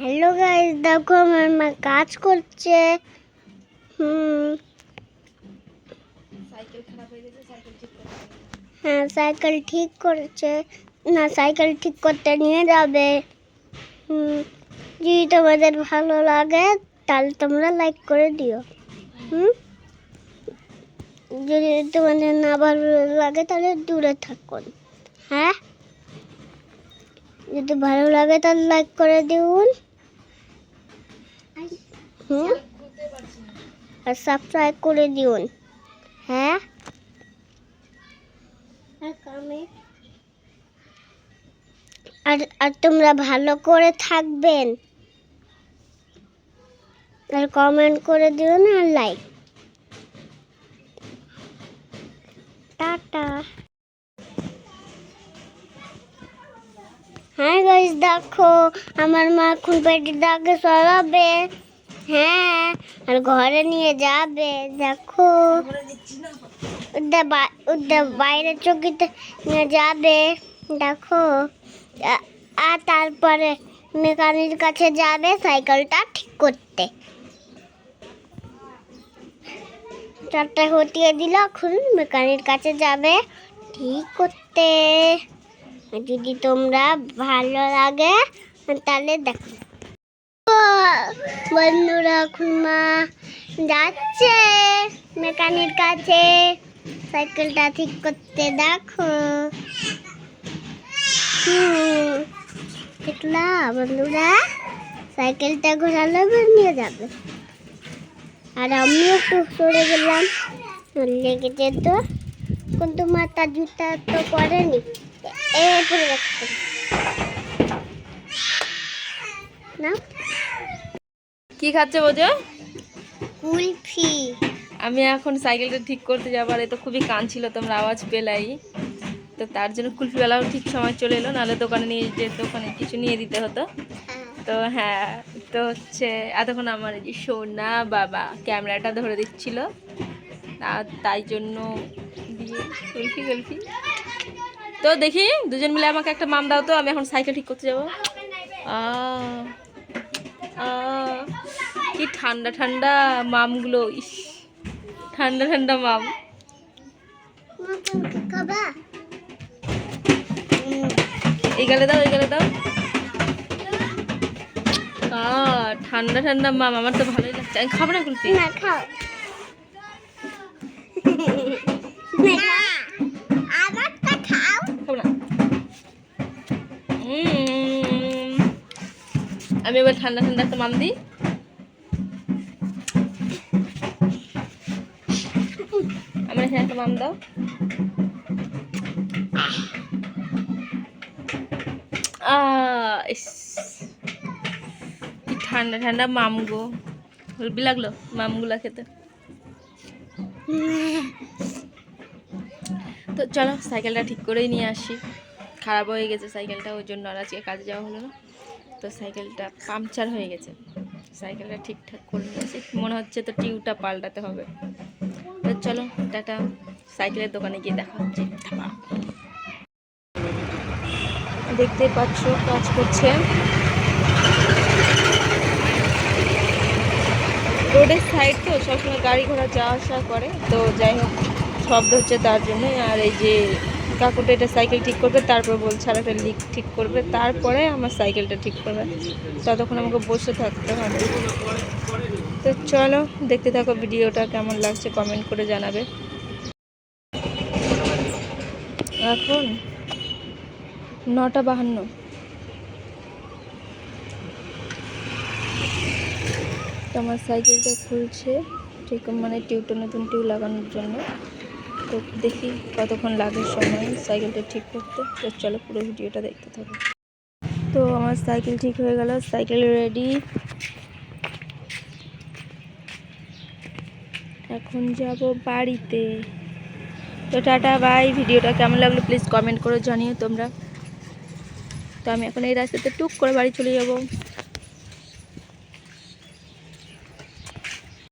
Hello guys, দেখো আমার মা কাজ করছে। সাইকেল খারাপ হয়ে গেছে, সাইকেল ঠিক করতে। হ্যাঁ, সাইকেল ঠিক করছে না, সাইকেল ঠিক করতে নিয়ে যাবে। যদি তোমাদের ভালো লাগে তাহলে তোমরা লাইক করে দিও। যদি তোমাদের না ভালো লাগে তাহলে দূরে থাকুন। হ্যাঁ, যদি ভালো লাগে তাহলে লাইক করে দিন। আর সাবস্ক্রাইব করে দিন। হ্যাঁ, আর তোমরা ভালো করে থাকবেন, আর কমেন্ট করে দিও না, আর লাইক। টাটা। হ্যাঁ গাইস, দেখো আমার মা এখন পেটের দাগে সরাবে। হ্যাঁ, আর ঘরে নিয়ে যাবে। দেখো ওদের বাইরে চকিতে নিয়ে যাবে। দেখো, আর তারপরে মেকানিকের কাছে যাবে সাইকেলটা ঠিক করতে। 4টা হটিয়ে দিল, এখন মেকানিকের কাছে যাবে ঠিক করতে। যদি তোমরা ভালো লাগে তাহলে দেখো। বন্ধুরা, এখন মা যাচ্ছে মেকানিকের কাছে সাইকেলটা ঠিক করতে। দেখো, দেখলা বন্ধুরা, সাইকেলটা ঘোরালো নিয়ে যাবে। আর আমি একটু সরে গেলাম, লেগেছে তো, কিন্তু মাথা জুতা তো পরেনি। পরে রাখতে না। কি খাচ্ছে বোঝো? কুলফি। আমি এখন সাইকেলটা ঠিক করতে যাবার, এ তো খুবই কাঁদছিল, তোমরা আওয়াজ পেলাই। তো তার জন্য কুলফিওয়ালাও ঠিক সময় চলে এলো, নাহলে দোকানে নিয়ে যেত, ওখানে কিছু নিয়ে দিতে হতো। তো হ্যাঁ, তো হচ্ছে এতক্ষণ আমার এই যে সোনা বাবা ক্যামেরাটা ধরে দিচ্ছিল, আর তাই জন্য দিয়ে কুলফি। তো দেখি দুজন মিলে আমাকে একটা মাম দাও তো, আমি এখন সাইকেল ঠিক করতে যাবো। কি ঠান্ডা ঠান্ডা মামগুলো, ইস ঠান্ডা ঠান্ডা মাম। এই গালে দাও, এই গালে দাও। ঠান্ডা ঠান্ডা মাম, আমার তো ভালোই লাগছে। আমি খাবো না কুলফি। না, খাও। খাবো না। আমি এবার ঠান্ডা ঠান্ডা একটা মাম দিই। আমার এখানে একটা মাম দাও। কি ঠান্ডা ঠান্ডা মামগো, হেলবি লাগলো মামগুলা খেতে। তো চলো সাইকেলটা ঠিক করেই নিয়ে আসি। খারাপ হয়ে গেছে সাইকেলটা, ওই জন্য আর আজকে কাজে যাওয়া হলো না। তো সাইকেলটা পাংচার হয়ে গেছে, সাইকেলটা ঠিকঠাক করে নিয়েছি, মনে হচ্ছে তো টিউবটা পাল্টাতে হবে। তো চলো টাটা, সাইকেলের দোকানে গিয়ে দেখা হচ্ছে। দেখতে পাচ্ছ কাজ করছে, রোডের সাইড তো সবসময় গাড়ি ঘোড়া যাওয়া আসা করে, তো যাই হোক শব্দ হচ্ছে তার জন্যই। আর এই যে কাকুটা এটা সাইকেল ঠিক করবে, তারপর বলছে আর একটা লিক ঠিক করবে, তারপরে আমার সাইকেলটা ঠিক করবে, ততক্ষণ আমাকে বসে থাকতে হবে। তো চলো দেখতে থাকো ভিডিওটা, কেমন লাগছে কমেন্ট করে জানাবে। এখন 9:52। তো আমার সাইকেলটা খুলছে, ঠিক মানে টিউবটা, নতুন টিউব লাগানোর জন্য। তো দেখি কতক্ষণ লাগে সময় সাইকেলটা ঠিক করতে। তো চলো পুরো ভিডিওটা দেখতে থাকো। তো আমার সাইকেল ঠিক হয়ে গেল, সাইকেল রেডি। এখন যাব বাড়িতে। তো টাটা বাই। ভিডিওটা কেমন লাগলো প্লিজ কমেন্ট করে জানিও তোমরা। তো আমি এখন এই রাস্তাতে টুক করে বাড়ি চলে যাব।